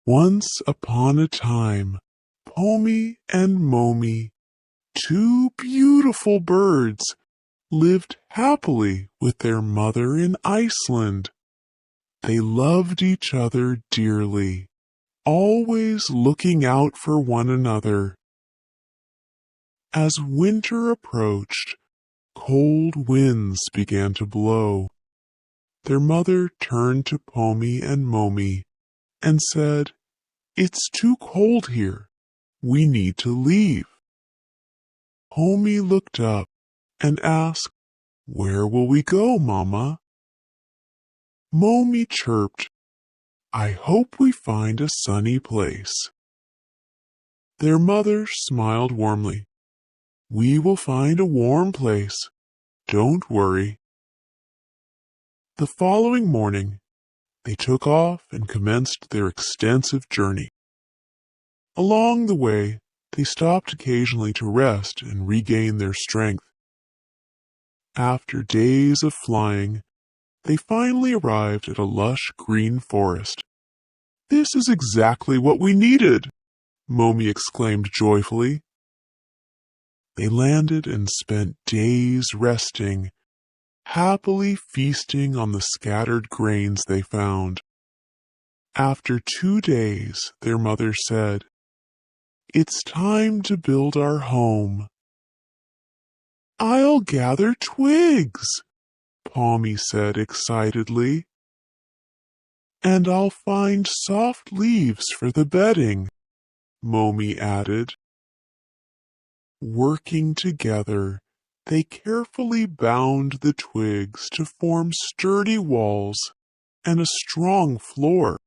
Once upon a time, Pomi and Momi, two beautiful birds, lived happily with their mother in Iceland. They loved each other dearly, always looking out for one another. As winter approached, cold winds began to blow. Their mother turned to Pomi and Momi and said, "It's too cold here. We need to leave." Pomi looked up and asked, "Where will we go, Mama?" Momi chirped, "I hope we find a sunny place." Their mother smiled warmly. "We will find a warm place. Don't worry." The following morning, they took off and commenced their extensive journey. Along the way, they stopped occasionally to rest and regain their strength. After days of flying, they finally arrived at a lush green forest. "This is exactly what we needed!" Momi exclaimed joyfully. They landed and spent days resting, happily feasting on the scattered grains they found. After 2 days, their mother said, "It's time to build our home." "I'll gather twigs," Pomi said excitedly. "And I'll find soft leaves for the bedding," Momi added. Working together, they carefully bound the twigs to form sturdy walls and a strong floor.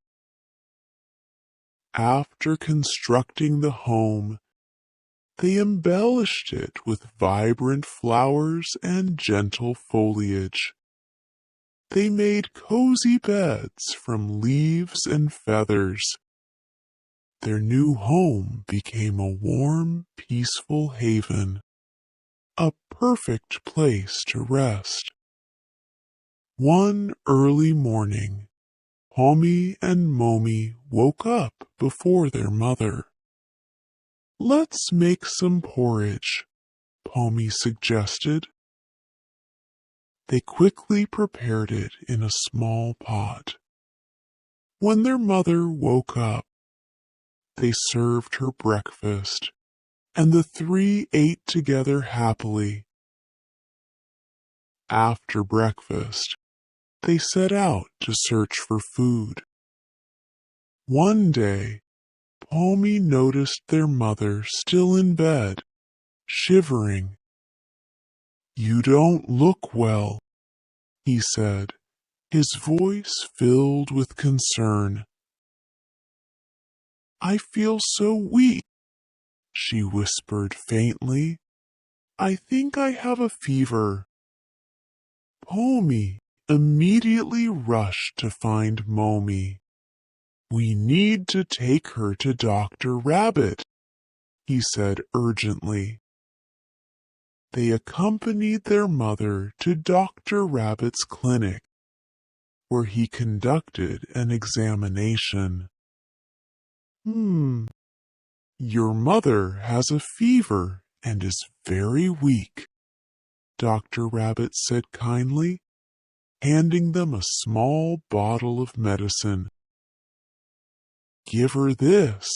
After constructing the home, they embellished it with vibrant flowers and gentle foliage. They made cozy beds from leaves and feathers. Their new home became a warm, peaceful haven, a perfect place to rest. One early morning, Pomi and Momi woke up before their mother. "Let's make some porridge," Pomi suggested. They quickly prepared it in a small pot. When their mother woke up, they served her breakfast, and the three ate together happily. After breakfast, they set out to search for food. One day, Pomi noticed their mother still in bed, shivering. "You don't look well," he said, his voice filled with concern. "I feel so weak," she whispered faintly. "I think I have a fever." Pomi immediately rushed to find Momi. "We need to take her to Dr. Rabbit," he said urgently. They accompanied their mother to Dr. Rabbit's clinic, where he conducted an examination. Your mother has a fever and is very weak," Dr. Rabbit said kindly, handing them a small bottle of medicine. "Give her this,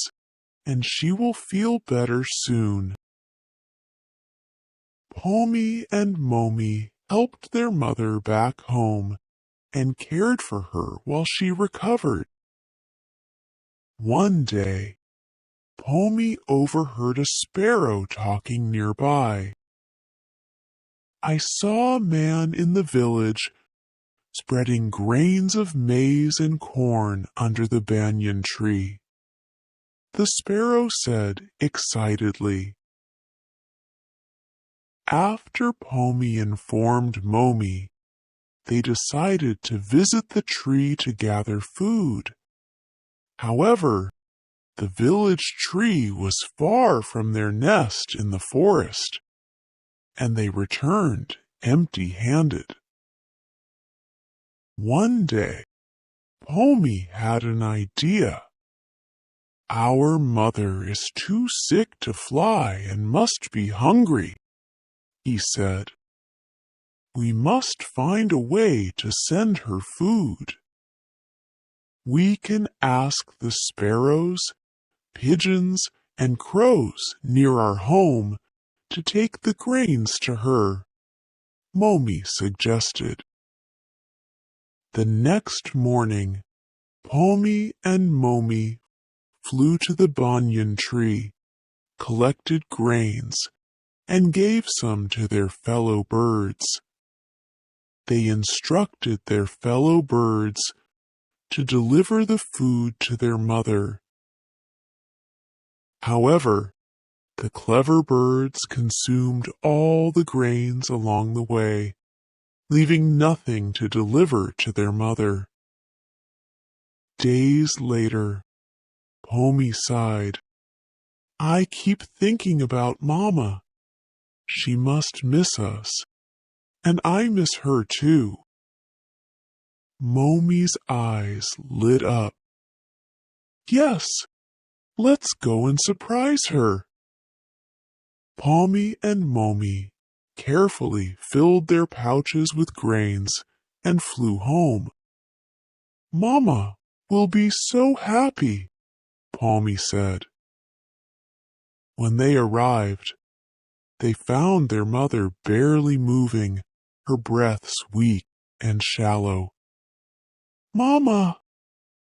and she will feel better soon." Pomi and Momi helped their mother back home and cared for her while she recovered. One day, Pomi overheard a sparrow talking nearby. "I saw a man in the village spreading grains of maize and corn under the banyan tree," the sparrow said excitedly. After Pomi informed Momi, they decided to visit the tree to gather food. However, the village tree was far from their nest in the forest, and they returned empty-handed. One day, Pomi had an idea. Our mother is too sick to fly and must be hungry, he said. We must find a way to send her food. We can ask the sparrows, pigeons, and crows near our home to take the grains to her, Momi suggested. The next morning, Pomi and Momi flew to the banyan tree, collected grains, and gave some to their fellow birds. They instructed their fellow birds to deliver the food to their mother. However, the clever birds consumed all the grains along the way, leaving nothing to deliver to their mother. Days later, Pomi sighed. I keep thinking about Mama. She must miss us, and I miss her too. Momi's eyes lit up. Yes, let's go and surprise her. Pomi and Momi carefully filled their pouches with grains and flew home. Mama will be so happy, Pomi said. When they arrived, they found their mother barely moving, her breaths weak and shallow. Mama,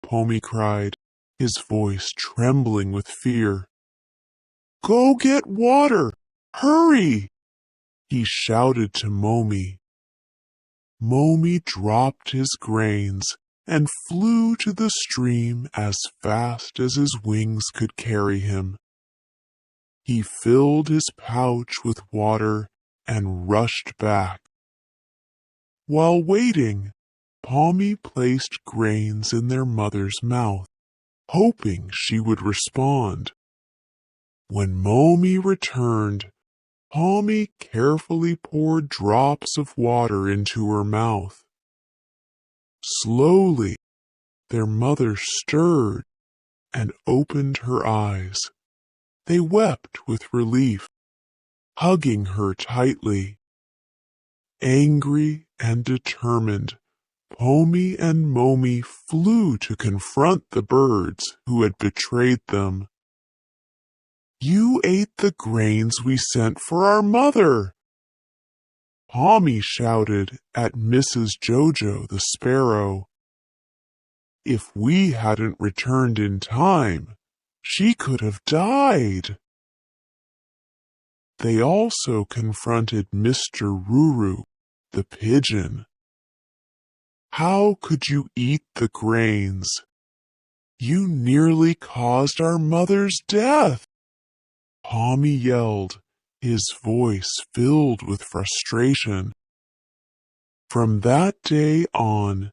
Pomi cried, his voice trembling with fear. Go get water! Hurry! He shouted to Momi. Momi dropped his grains and flew to the stream as fast as his wings could carry him. He filled his pouch with water and rushed back. While waiting, Pomi placed grains in their mother's mouth, hoping she would respond. When Momi returned, Pomi carefully poured drops of water into her mouth. Slowly, their mother stirred and opened her eyes. They wept with relief, hugging her tightly. Angry and determined, Pomi and Momi flew to confront the birds who had betrayed them. You ate the grains we sent for our mother! Pomi shouted at Mrs. Jojo the sparrow. If we hadn't returned in time, she could have died. They also confronted Mr. Ruru, the pigeon. How could you eat the grains? You nearly caused our mother's death. Pomi yelled, his voice filled with frustration. From that day on,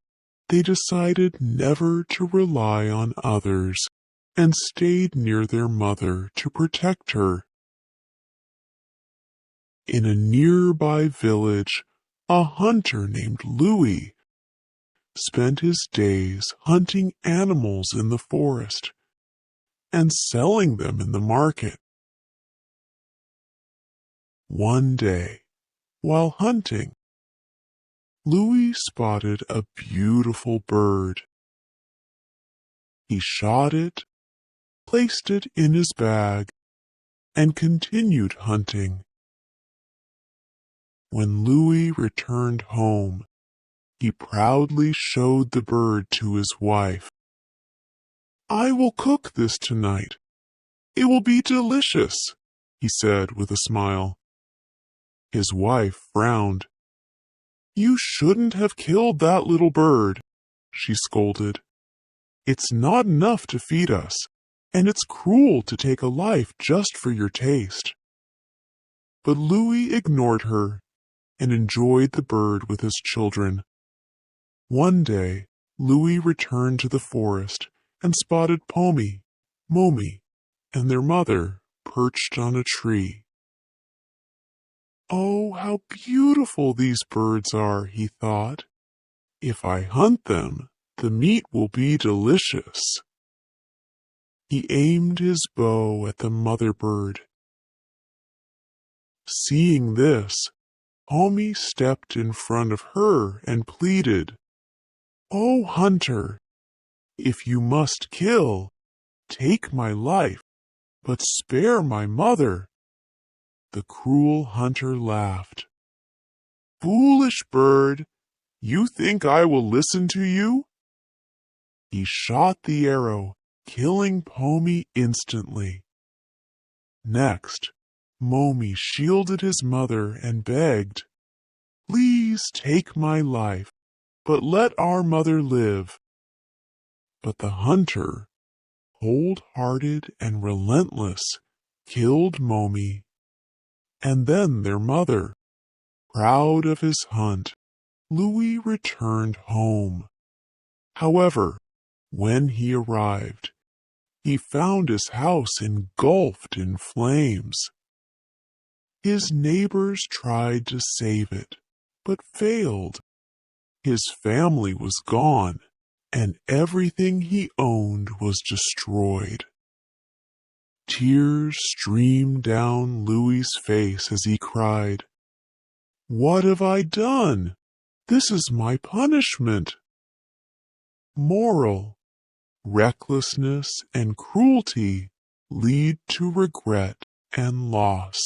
they decided never to rely on others and stayed near their mother to protect her. In a nearby village, a hunter named Louis spent his days hunting animals in the forest and selling them in the market. One day, while hunting, Louis spotted a beautiful bird. He shot it, placed it in his bag, and continued hunting. When Louis returned home, he proudly showed the bird to his wife. I will cook this tonight. It will be delicious, he said with a smile. His wife frowned. You shouldn't have killed that little bird, she scolded. It's not enough to feed us, and it's cruel to take a life just for your taste. But Louis ignored her and enjoyed the bird with his children. One day, Louis returned to the forest and spotted Pomi, Momi, and their mother perched on a tree. Oh, how beautiful these birds are, he thought. If I hunt them, the meat will be delicious. He aimed his bow at the mother bird. Seeing this, Pomi stepped in front of her and pleaded, "O hunter, if you must kill, take my life, but spare my mother." The cruel hunter laughed. "Foolish bird, you think I will listen to you?" He shot the arrow, killing Pomi instantly. Next, Momi shielded his mother and begged, "Please take my life, but let our mother live." But the hunter, cold-hearted and relentless, killed Momi, and then their mother. Proud of his hunt, Louis returned home. However, when he arrived, he found his house engulfed in flames. His neighbors tried to save it, but failed. His family was gone, and everything he owned was destroyed. Tears streamed down Louis's face as he cried, "What have I done? This is my punishment." Moral: recklessness and cruelty lead to regret and loss.